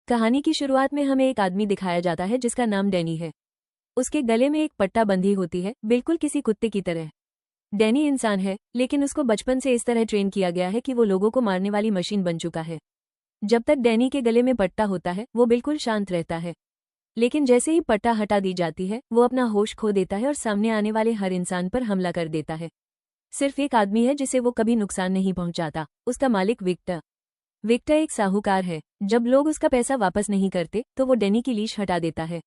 कहानी की शुरुआत में हमें एक आदमी दिखाया जाता है जिसका नाम डैनी है। उसके गले में एक पट्टा बंधी होती है, बिल्कुल किसी कुत्ते की तरह। डैनी इंसान है, लेकिन उसको बचपन से इस तरह ट्रेन किया गया है कि वो लोगों को मारने वाली मशीन बन चुका है। जब तक डैनी के गले में पट्टा होता है वो बिल्कुल शांत रहता है, लेकिन जैसे ही पट्टा हटा दी जाती है वो अपना होश खो देता है और सामने आने वाले हर इंसान पर हमला कर देता है। सिर्फ एक आदमी है जिसे वो कभी नुकसान नहीं पहुंचाता, उसका मालिक विक्टर। विक्टर एक साहूकार है। जब लोग उसका पैसा वापस नहीं करते तो वो डैनी की लीश हटा देता है।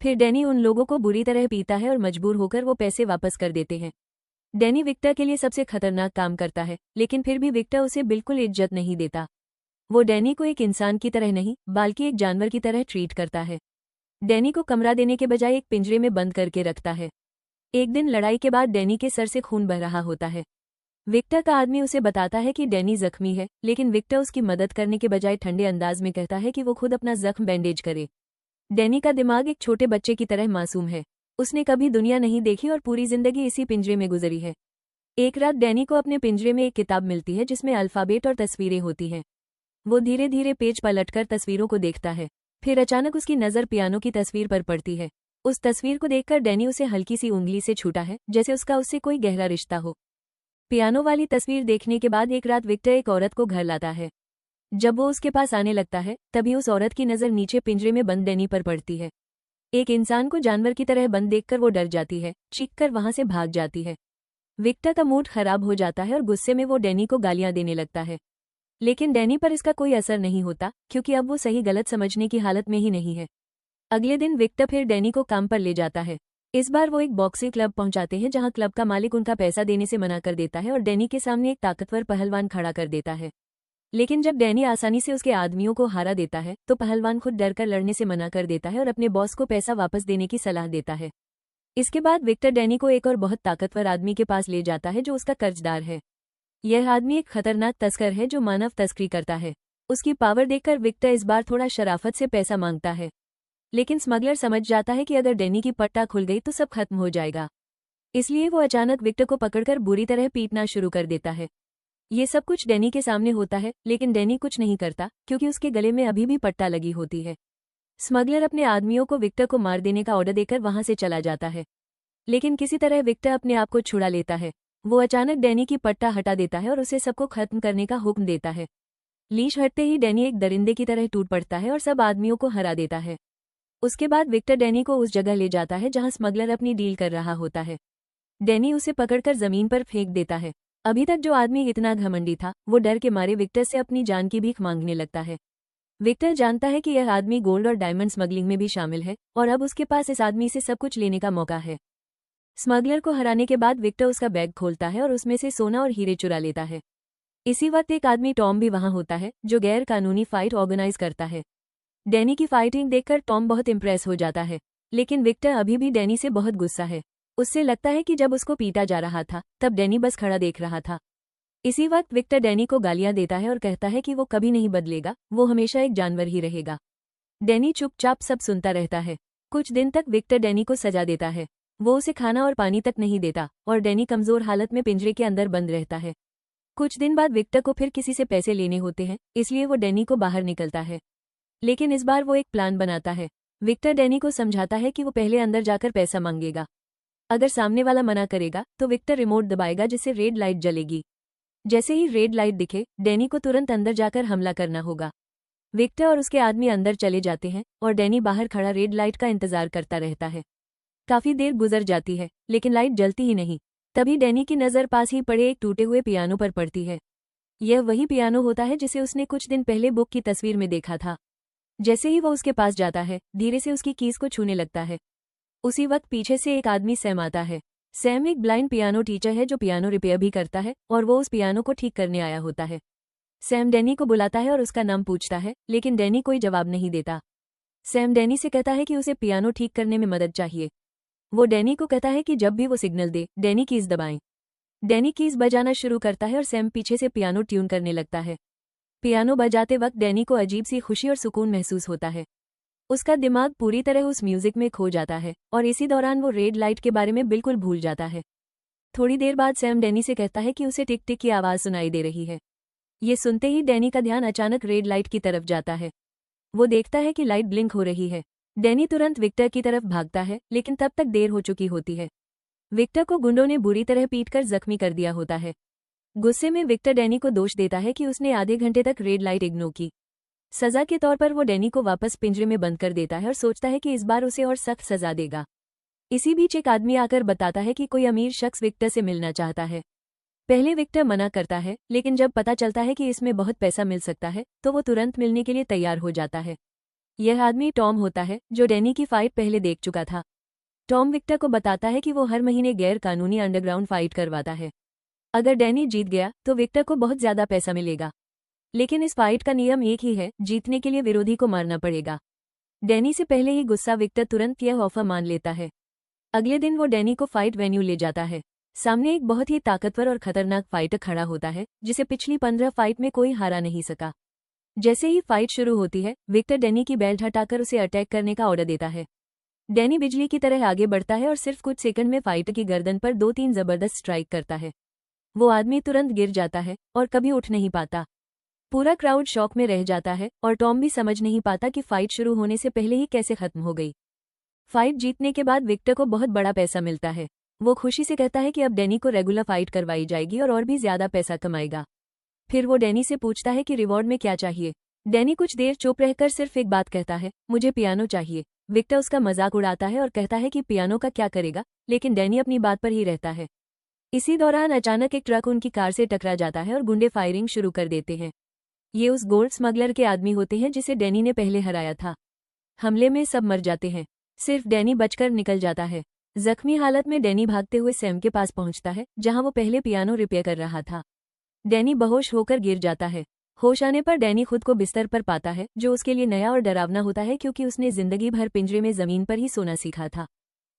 फिर डैनी उन लोगों को बुरी तरह पीता है और मजबूर होकर वो पैसे वापस कर देते हैं। डैनी विक्टर के लिए सबसे खतरनाक काम करता है, लेकिन फिर भी विक्टर उसे बिल्कुल इज्जत नहीं देता। वो डैनी को एक इंसान की तरह नहीं बल्कि एक जानवर की तरह ट्रीट करता है। डैनी को कमरा देने के बजाय एक पिंजरे में बंद करके रखता है। एक दिन लड़ाई के बाद डैनी के सर से खून बह रहा होता है। विक्टर का आदमी उसे बताता है कि डैनी जख्मी है, लेकिन विक्टर उसकी मदद करने के बजाय ठंडे अंदाज में कहता है कि वो खुद अपना जख्म बैंडेज करे। डैनी का दिमाग एक छोटे बच्चे की तरह मासूम है। उसने कभी दुनिया नहीं देखी और पूरी जिंदगी इसी पिंजरे में गुजरी है। एक रात डैनी को अपने पिंजरे में एक किताब मिलती है जिसमें अल्फाबेट और तस्वीरें होती हैं। वो धीरे धीरे पेज पलटकर तस्वीरों को देखता है। फिर अचानक उसकी नज़र पियानो की तस्वीर पर पड़ती है। उस तस्वीर को देखकर डैनी उसे हल्की सी उंगली से छूटा है, जैसे उसका उससे कोई गहरा रिश्ता हो। पियानो वाली तस्वीर देखने के बाद एक रात विक्टर एक औरत को घर लाता है। जब वो उसके पास आने लगता है तभी उस औरत की नज़र नीचे पिंजरे में बंद डैनी पर पड़ती है। एक इंसान को जानवर की तरह बंद देखकर वो डर जाती है, चीखकर वहां से भाग जाती है। विक्टर का मूड खराब हो जाता है और गुस्से में वो डैनी को गालियां देने लगता है, लेकिन डैनी पर इसका कोई असर नहीं होता क्योंकि अब वो सही गलत समझने की हालत में ही नहीं है। अगले दिन विक्टर फिर डैनी को काम पर ले जाता है। इस बार वो एक बॉक्सिंग क्लब पहुंचाते हैं जहां क्लब का मालिक उनका पैसा देने से मना कर देता है और डैनी के सामने एक ताकतवर पहलवान खड़ा कर देता है। लेकिन जब डैनी आसानी से उसके आदमियों को हारा देता है तो पहलवान खुद डरकर लड़ने से मना कर देता है और अपने बॉस को पैसा वापस देने की सलाह देता है। इसके बाद विक्टर डैनी को एक और बहुत ताकतवर आदमी के पास ले जाता है जो उसका कर्जदार है। यह आदमी एक खतरनाक तस्कर है जो मानव तस्करी करता है। उसकी पावर देखकर विक्टर इस बार थोड़ा शराफत से पैसा मांगता है, लेकिन स्मगलर समझ जाता है कि अगर डैनी की पट्टा खुल गई तो सब खत्म हो जाएगा। इसलिए वो अचानक विक्टर को पकड़कर बुरी तरह पीटना शुरू कर देता है। ये सब कुछ डैनी के सामने होता है, लेकिन डैनी कुछ नहीं करता क्योंकि उसके गले में अभी भी पट्टा लगी होती है। स्मगलर अपने आदमियों को विक्टर को मार देने का ऑर्डर देकर वहां से चला जाता है, लेकिन किसी तरह विक्टर अपने आप को छुड़ा लेता है। वो अचानक डैनी की पट्टा हटा देता है और उसे सबको खत्म करने का हुक्म देता है। लीश हटते ही डैनी एक दरिंदे की तरह टूट पड़ता है और सब आदमियों को हरा देता है। उसके बाद विक्टर डैनी को उस जगह ले जाता है जहां स्मगलर अपनी डील कर रहा होता है। डैनी उसे पकड़कर जमीन पर फेंक देता है। अभी तक जो आदमी इतना घमंडी था वो डर के मारे विक्टर से अपनी जान की भीख मांगने लगता है। विक्टर जानता है कि यह आदमी गोल्ड और डायमंड स्मगलिंग में भी शामिल है और अब उसके पास इस आदमी से सब कुछ लेने का मौका है। स्मगलर को हराने के बाद विक्टर उसका बैग खोलता है और उसमें से सोना और हीरे चुरा लेता है। इसी वक्त एक आदमी टॉम भी वहां होता है जो गैर कानूनी फाइट ऑर्गेनाइज करता है। डैनी की फाइटिंग देखकर टॉम बहुत इम्प्रेस हो जाता है, लेकिन विक्टर अभी भी डैनी से बहुत गुस्सा है। उससे लगता है कि जब उसको पीटा जा रहा था तब डैनी बस खड़ा देख रहा था। इसी वक्त विक्टर डैनी को गालियां देता है और कहता है कि वो कभी नहीं बदलेगा, वो हमेशा एक जानवर ही रहेगा। डैनी चुपचाप सब सुनता रहता है। कुछ दिन तक विक्टर डैनी को सजा देता है। वो उसे खाना और पानी तक नहीं देता और डैनी कमजोर हालत में पिंजरे के अंदर बंद रहता है। कुछ दिन बाद विक्टर को फिर किसी से पैसे लेने होते हैं, इसलिए वो डैनी को बाहर निकलता है, लेकिन इस बार वो एक प्लान बनाता है। विक्टर डैनी को समझाता है कि वो पहले अंदर जाकर पैसा मांगेगा। अगर सामने वाला मना करेगा तो विक्टर रिमोट दबाएगा जिससे रेड लाइट जलेगी। जैसे ही रेड लाइट दिखे डैनी को तुरंत अंदर जाकर हमला करना होगा। विक्टर और उसके आदमी अंदर चले जाते हैं और डैनी बाहर खड़ा रेड लाइट का इंतजार करता रहता है। काफी देर गुजर जाती है लेकिन लाइट जलती ही नहीं। तभी डैनी की नज़र पास ही पड़े एक टूटे हुए पियानो पर पड़ती है। यह वही पियानो होता है जिसे उसने कुछ दिन पहले बुक की तस्वीर में देखा था। जैसे ही वो उसके पास जाता है धीरे से उसकी कीज को छूने लगता है। उसी वक्त पीछे से एक आदमी सैम आता है। सैम एक ब्लाइंड पियानो टीचर है जो पियानो रिपेयर भी करता है और वो उस पियानो को ठीक करने आया होता है। सैम डैनी को बुलाता है और उसका नाम पूछता है, लेकिन डैनी कोई जवाब नहीं देता। सैम डैनी से कहता है कि उसे पियानो ठीक करने में मदद चाहिए। वो डैनी को कहता है कि जब भी वो सिग्नल दे डैनी कीज दबाएं। डैनी कीज बजाना शुरू करता है और सैम पीछे से पियानो ट्यून करने लगता है। पियानो बजाते वक्त डैनी को अजीब सी खुशी और सुकून महसूस होता है। उसका दिमाग पूरी तरह उस म्यूजिक में खो जाता है और इसी दौरान वो रेड लाइट के बारे में बिल्कुल भूल जाता है। थोड़ी देर बाद सैम डैनी से कहता है कि उसे टिक टिक की आवाज़ सुनाई दे रही है। ये सुनते ही डैनी का ध्यान अचानक रेड लाइट की तरफ जाता है। वो देखता है कि लाइट ब्लिंक हो रही है। डैनी तुरंत विक्टर की तरफ भागता है, लेकिन तब तक देर हो चुकी होती है। विक्टर को गुंडों ने बुरी तरह पीटकर जख्मी कर दिया होता है। गुस्से में विक्टर डैनी को दोष देता है कि उसने आधे घंटे तक रेड लाइट इग्नोर की। सजा के तौर पर वो डैनी को वापस पिंजरे में बंद कर देता है और सोचता है कि इस बार उसे और सख्त सजा देगा। इसी बीच एक आदमी आकर बताता है कि कोई अमीर शख्स विक्टर से मिलना चाहता है। पहले विक्टर मना करता है, लेकिन जब पता चलता है कि इसमें बहुत पैसा मिल सकता है तो वो तुरंत मिलने के लिए तैयार हो जाता है। यह आदमी टॉम होता है, जो डैनी की फाइट पहले देख चुका था। टॉम विक्टर को बताता है कि वो हर महीने गैर कानूनी अंडरग्राउंड फाइट करवाता है। अगर डैनी जीत गया तो विक्टर को बहुत ज्यादा पैसा मिलेगा, लेकिन इस फाइट का नियम एक ही है, जीतने के लिए विरोधी को मारना पड़ेगा। डैनी से पहले ही गुस्सा विक्टर तुरंत यह ऑफर मान लेता है। अगले दिन वो डैनी को फाइट वेन्यू ले जाता है। सामने एक बहुत ही ताकतवर और खतरनाक फाइटर खड़ा होता है, जिसे पिछली 15 फाइट में कोई हारा नहीं सका। जैसे ही फाइट शुरू होती है, विक्टर डैनी की बेल्ट हटाकर उसे अटैक करने का ऑर्डर देता है। डैनी बिजली की तरह आगे बढ़ता है और सिर्फ कुछ सेकंड में फाइटर की गर्दन पर 2-3 जबरदस्त स्ट्राइक करता है। वो आदमी तुरंत गिर जाता है और कभी उठ नहीं पाता। पूरा क्राउड शॉक में रह जाता है और टॉम भी समझ नहीं पाता कि फाइट शुरू होने से पहले ही कैसे खत्म हो गई। फाइट जीतने के बाद विक्टर को बहुत बड़ा पैसा मिलता है। वो खुशी से कहता है कि अब डैनी को रेगुलर फाइट करवाई जाएगी और भी ज्यादा पैसा कमाएगा। फिर वो डैनी से पूछता है कि रिवॉर्ड में क्या चाहिए। डैनी कुछ देर चुप रहकर सिर्फ एक बात कहता है, मुझे पियानो चाहिए। विक्टर उसका मजाक उड़ाता है और कहता है कि पियानो का क्या करेगा, लेकिन डैनी अपनी बात पर ही रहता है। इसी दौरान अचानक एक ट्रक उनकी कार से टकरा जाता है और गुंडे फायरिंग शुरू कर देते हैं। ये उस गोल्ड स्मगलर के आदमी होते हैं जिसे डैनी ने पहले हराया था। हमले में सब मर जाते हैं, सिर्फ डैनी बचकर निकल जाता है। जख्मी हालत में डैनी भागते हुए सैम के पास पहुंचता है, जहां वो पहले पियानो रिपेयर कर रहा था। डैनी बेहोश होकर गिर जाता है। होश आने पर डैनी खुद को बिस्तर पर पाता है, जो उसके लिए नया और डरावना होता है क्योंकि उसने जिंदगी भर पिंजरे में जमीन पर ही सोना सीखा था।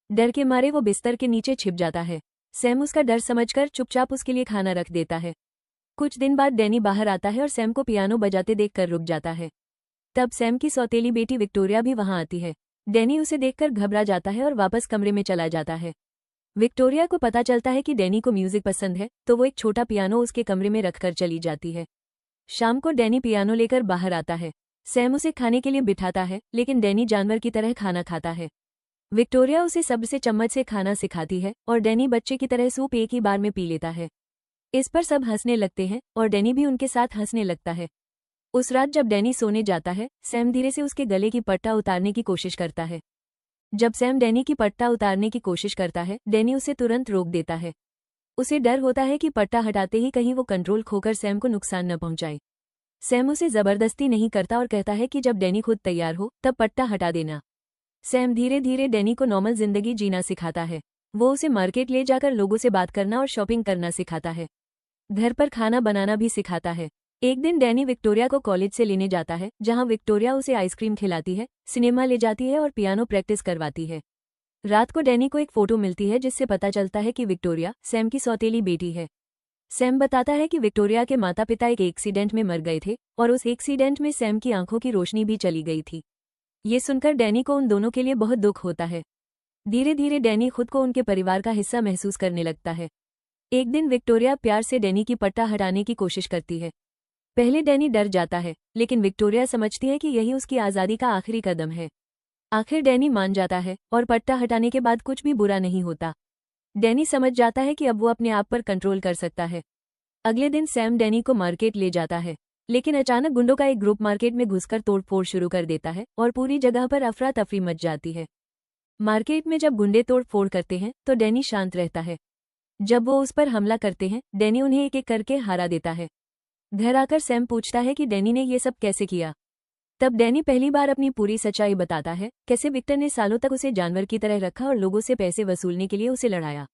डर के मारे वो बिस्तर के नीचे छिप जाता है। सैम उसका डर समझकर चुपचाप उसके लिए खाना रख देता है। कुछ दिन बाद डैनी बाहर आता है और सैम को पियानो बजाते देखकर रुक जाता है। तब सैम की सौतेली बेटी विक्टोरिया भी वहां आती है। डैनी उसे देखकर घबरा जाता है और वापस कमरे में चला जाता है। विक्टोरिया को पता चलता है कि डैनी को म्यूजिक पसंद है, तो वो एक छोटा पियानो उसके कमरे में रखकर चली जाती है। शाम को डैनी पियानो लेकर बाहर आता है। सैम उसे खाने के लिए बिठाता है, लेकिन डैनी जानवर की तरह खाना खाता है। विक्टोरिया उसे सब्र से चम्मच से खाना सिखाती है और डैनी बच्चे की तरह सूप एक ही बार में पी लेता है। इस पर सब हंसने लगते हैं और डैनी भी उनके साथ हंसने लगता है। उस रात जब डैनी सोने जाता है, सैम धीरे से उसके गले की पट्टा उतारने की कोशिश करता है। जब सैम डैनी की पट्टा उतारने की कोशिश करता है, डैनी उसे तुरंत रोक देता है। उसे डर होता है कि पट्टा हटाते ही कहीं वो कंट्रोल खोकर सैम को नुकसान न पहुंचाए। सैम उसे जबरदस्ती नहीं करता और कहता है कि जब डैनी खुद तैयार हो तब पट्टा हटा देना। सैम धीरे धीरे डैनी को नॉर्मल जिंदगी जीना सिखाता है। वो उसे मार्केट ले जाकर लोगों से बात करना और शॉपिंग करना सिखाता है। घर पर खाना बनाना भी सिखाता है। एक दिन डैनी विक्टोरिया को कॉलेज से लेने जाता है, जहां विक्टोरिया उसे आइसक्रीम खिलाती है, सिनेमा ले जाती है और पियानो प्रैक्टिस करवाती है। रात को डैनी को एक फोटो मिलती है जिससे पता चलता है कि विक्टोरिया सैम की सौतेली बेटी है। सैम बताता है कि विक्टोरिया के माता पिता एक एक्सीडेंट में मर गए थे और उस एक्सीडेंट में सैम की आंखों की रोशनी भी चली गई थी। ये सुनकर डैनी को उन दोनों के लिए बहुत दुख होता है। धीरे धीरे डैनी खुद को उनके परिवार का हिस्सा महसूस करने लगता है। एक दिन विक्टोरिया प्यार से डैनी की पट्टा हटाने की कोशिश करती है। पहले डैनी डर जाता है, लेकिन विक्टोरिया समझती है कि यही उसकी आज़ादी का आखिरी कदम है। आखिर डैनी मान जाता है और पट्टा हटाने के बाद कुछ भी बुरा नहीं होता। डैनी समझ जाता है कि अब वो अपने आप पर कंट्रोल कर सकता है। अगले दिन सैम डैनी को मार्केट ले जाता है, लेकिन अचानक गुंडों का एक ग्रुप मार्केट में घुसकर तोड़फोड़ शुरू कर देता है और पूरी जगह पर अफरा तफरी मच जाती है। मार्केट में जब गुंडे तोड़फोड़ करते हैं तो डैनी शांत रहता है। जब वो उस पर हमला करते हैं, डैनी उन्हें एक एक करके हरा देता है। घर आकर सैम पूछता है कि डैनी ने ये सब कैसे किया। तब डैनी पहली बार अपनी पूरी सच्चाई बताता है, कैसे विक्टर ने सालों तक उसे जानवर की तरह रखा और लोगों से पैसे वसूलने के लिए उसे लड़ाया।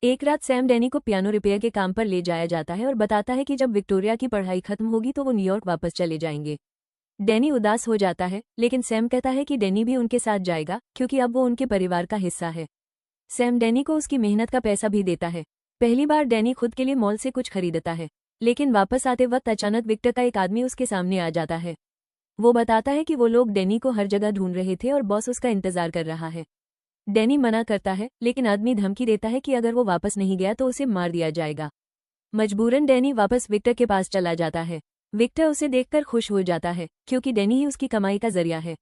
एक रात सैम डैनी को पियानो रिपेयर के काम पर ले जाया जाता है और बताता है कि जब विक्टोरिया की पढ़ाई खत्म होगी तो वो न्यूयॉर्क वापस चले जाएंगे। डैनी उदास हो जाता है, लेकिन सैम कहता है कि डैनी भी उनके साथ जाएगा क्योंकि अब वो उनके परिवार का हिस्सा है। सैम डैनी को उसकी मेहनत का पैसा भी देता है। पहली बार डैनी खुद के लिए मॉल से कुछ खरीदता है, लेकिन वापस आते वक्त अचानक विक्टर का एक आदमी उसके सामने आ जाता है। वो बताता है कि वो लोग डैनी को हर जगह ढूंढ रहे थे और बॉस उसका इंतजार कर रहा है। डैनी मना करता है, लेकिन आदमी धमकी देता है कि अगर वो वापस नहीं गया तो उसे मार दिया जाएगा। मजबूरन डैनी वापस विक्टर के पास चला जाता है। विक्टर उसे देखकर खुश हो जाता है क्योंकि डैनी ही उसकी कमाई का जरिया है।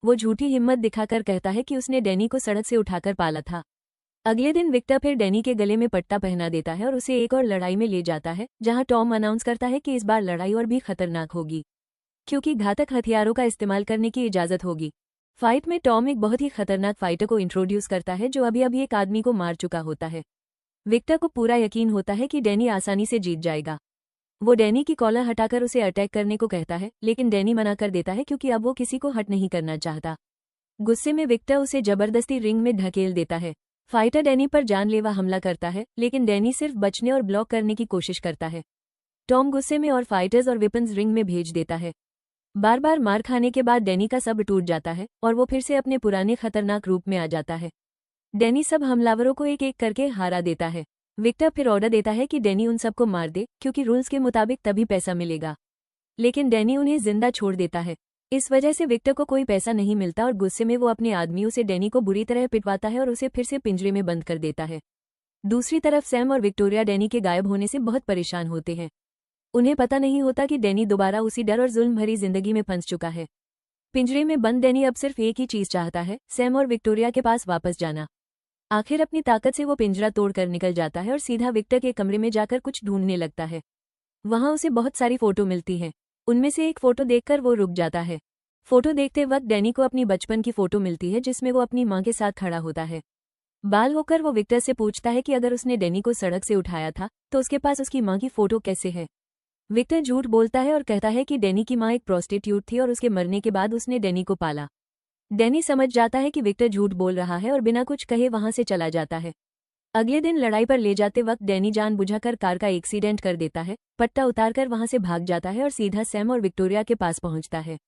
वो झूठी हिम्मत दिखाकर कहता है कि उसने डैनी को सड़क से उठाकर पाला था। अगले दिन विक्टर फिर डैनी के गले में पट्टा पहना देता है और उसे एक और लड़ाई में ले जाता है, जहां टॉम अनाउंस करता है कि इस बार लड़ाई और भी खतरनाक होगी क्योंकि घातक हथियारों का इस्तेमाल करने की इजाजत होगी। फाइट में टॉम एक बहुत ही खतरनाक फाइटर को इंट्रोड्यूस करता है जो अभी अभी एक आदमी को मार चुका होता है। विक्टर को पूरा यकीन होता है कि डैनी आसानी से जीत जाएगा। वो डैनी की कॉलर हटाकर उसे अटैक करने को कहता है, लेकिन डैनी मना कर देता है क्योंकि अब वो किसी को हट नहीं करना चाहता। गुस्से में विक्टर उसे जबरदस्ती रिंग में धकेल देता है। फाइटर डैनी पर जानलेवा हमला करता है, लेकिन डैनी सिर्फ बचने और ब्लॉक करने की कोशिश करता है। टॉम गुस्से में और फाइटर्स और वेपन्स रिंग में भेज देता है। बार बार मार खाने के बाद डैनी का सब टूट जाता है और वो फिर से अपने पुराने खतरनाक रूप में आ जाता है। डैनी सब हमलावरों को एक एक करके हारा देता है। विक्टर फिर ऑर्डर देता है कि डैनी उन सबको मार दे क्योंकि रूल्स के मुताबिक तभी पैसा मिलेगा, लेकिन डैनी उन्हें जिंदा छोड़ देता है। इस वजह से विक्टर को कोई पैसा नहीं मिलता और गुस्से में वो अपने आदमियों से डैनी को बुरी तरह पिटवाता है और उसे फिर से पिंजरे में बंद कर देता है। दूसरी तरफ सैम और विक्टोरिया डैनी के गायब होने से बहुत परेशान होते हैं। उन्हें पता नहीं होता कि डैनी दोबारा उसी डर और जुल्म भरी जिंदगी में फंस चुका है। पिंजरे में बंद डैनी अब सिर्फ एक ही चीज चाहता है, सैम और विक्टोरिया के पास वापस जाना। आखिर अपनी ताकत से वो पिंजरा तोड़कर निकल जाता है और सीधा विक्टर के कमरे में जाकर कुछ ढूंढने लगता है। वहां उसे बहुत सारी फोटो मिलती हैं। उनमें से एक फोटो देखकर वो रुक जाता है। फोटो देखते वक्त डैनी को अपनी बचपन की फोटो मिलती है जिसमें वो अपनी मां के साथ खड़ा होता है। बाल होकर वो विक्टर से पूछता है कि अगर उसने डैनी को सड़क से उठाया था तो उसके पास उसकी मां की फोटो कैसे है। विक्टर झूठ बोलता है और कहता है कि डैनी की मां एक प्रोस्टिट्यूट थी और उसके मरने के बाद उसने डैनी को पाला। डैनी समझ जाता है कि विक्टर झूठ बोल रहा है और बिना कुछ कहे वहां से चला जाता है। अगले दिन लड़ाई पर ले जाते वक्त डैनी जानबूझकर कार का एक्सीडेंट कर देता है, पट्टा उतारकर वहां से भाग जाता है और सीधा सैम और विक्टोरिया के पास पहुंचता है।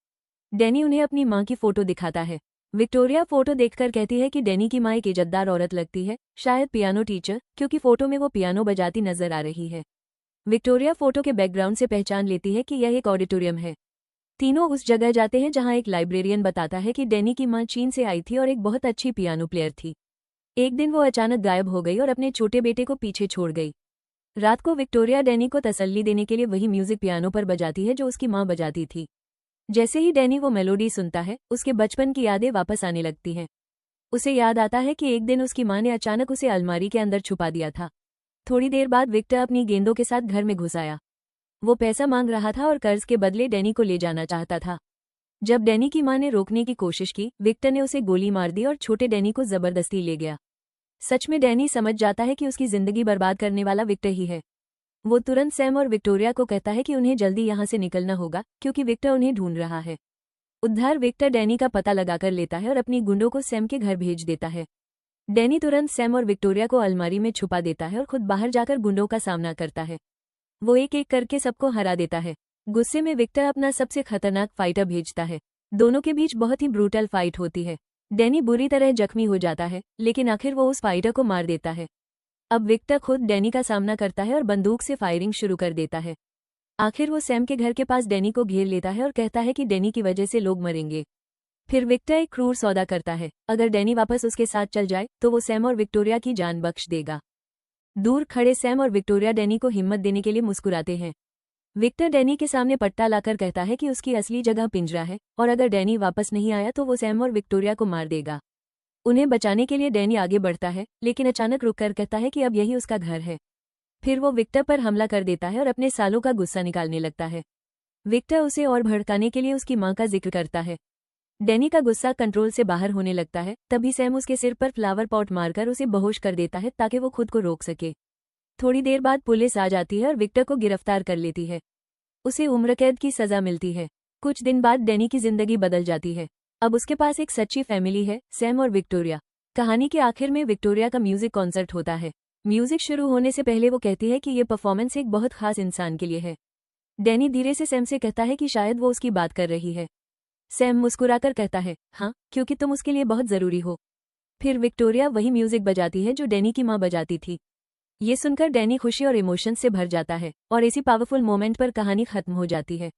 डैनी उन्हें अपनी मां की फोटो दिखाता है। विक्टोरिया फोटो देखकर कहती है कि डैनी की मां एक इज्जतदार औरत लगती है, शायद पियानो टीचर, क्योंकि फोटो में वो पियानो बजाती नजर आ रही है। विक्टोरिया फोटो के बैकग्राउंड से पहचान लेती है कि यह एक ऑडिटोरियम है। तीनों उस जगह जाते हैं जहां एक लाइब्रेरियन बताता है कि डैनी की मां चीन से आई थी और एक बहुत अच्छी पियानो प्लेयर थी। एक दिन वो अचानक गायब हो गई और अपने छोटे बेटे को पीछे छोड़ गई। रात को विक्टोरिया डैनी को तसल्ली देने के लिए वही म्यूजिक पियानो पर बजाती है जो उसकी मां बजाती थी। जैसे ही डैनी वो मेलोडी सुनता है, उसके बचपन की यादें वापस आने लगती हैं। उसे याद आता है कि एक दिन उसकी मां ने अचानक उसे अलमारी के अंदर छुपा दिया था। थोड़ी देर बाद विक्टर अपनी गेंदों के साथ घर में घुस आया। वो पैसा मांग रहा था और कर्ज के बदले डैनी को ले जाना चाहता था। जब डैनी की मां ने रोकने की कोशिश की, विक्टर ने उसे गोली मार दी और छोटे डैनी को जबरदस्ती ले गया। सच में डैनी समझ जाता है कि उसकी जिंदगी बर्बाद करने वाला विक्टर ही है। वो तुरंत सैम और विक्टोरिया को कहता है कि उन्हें जल्दी यहाँ से निकलना होगा क्योंकि विक्टर उन्हें ढूंढ रहा है। उद्धार विक्टर डैनी का पता लगाकर लेता है और अपनी गुंडों को सैम के घर भेज देता है। डैनी तुरंत सैम और विक्टोरिया को अलमारी में छुपा देता है और खुद बाहर जाकर गुंडों का सामना करता है। वो एक एक करके सबको हरा देता है। गुस्से में विक्टर अपना सबसे खतरनाक फाइटर भेजता है। दोनों के बीच बहुत ही ब्रूटल फाइट होती है। डैनी बुरी तरह जख्मी हो जाता है, लेकिन आखिर वो उस फाइटर को मार देता है। अब विक्टर खुद डैनी का सामना करता है और बंदूक से फायरिंग शुरू कर देता है। आखिर वो सैम के घर के पास डैनी को घेर लेता है और कहता है कि डैनी की वजह से लोग मरेंगे। फिर विक्टर एक क्रूर सौदा करता है, अगर डैनी वापस उसके साथ चल जाए तो वो सैम और विक्टोरिया की जान बख्श देगा। दूर खड़े सैम और विक्टोरिया डैनी को हिम्मत देने के लिए मुस्कुराते हैं। विक्टर डैनी के सामने पट्टा लाकर कहता है कि उसकी असली जगह पिंजरा है और अगर डैनी वापस नहीं आया तो वो सैम और विक्टोरिया को मार देगा। उन्हें बचाने के लिए डैनी आगे बढ़ता है, लेकिन अचानक रुककर कहता है कि अब यही उसका घर है। फिर वो विक्टर पर हमला कर देता है और अपने सालों का गुस्सा निकालने लगता है। विक्टर उसे और भड़काने के लिए उसकी मां का जिक्र करता है। डैनी का गुस्सा कंट्रोल से बाहर होने लगता है, तभी सैम उसके सिर पर फ्लावर पॉट मारकर उसे बेहोश कर देता है ताकि वो खुद को रोक सके। थोड़ी देर बाद पुलिस आ जाती है और विक्टर को गिरफ्तार कर लेती है। उसे उम्र कैद की सजा मिलती है। कुछ दिन बाद डैनी की जिंदगी बदल जाती है। अब उसके पास एक सच्ची फैमिली है, सैम और विक्टोरिया। कहानी के आखिर में विक्टोरिया का म्यूजिक कॉन्सर्ट होता है। म्यूजिक शुरू होने से पहले वो कहती है कि ये परफॉर्मेंस एक बहुत खास इंसान के लिए है। डैनी धीरे से सैम से कहता है कि शायद वो उसकी बात कर रही है। सैम मुस्कुराकर कहता है, हाँ, क्योंकि तुम उसके लिए बहुत जरूरी हो। फिर विक्टोरिया वही म्यूजिक बजाती है जो डैनी की मां बजाती थी। ये सुनकर डैनी खुशी और इमोशन से भर जाता है और इसी पावरफुल मोमेंट पर कहानी खत्म हो जाती है।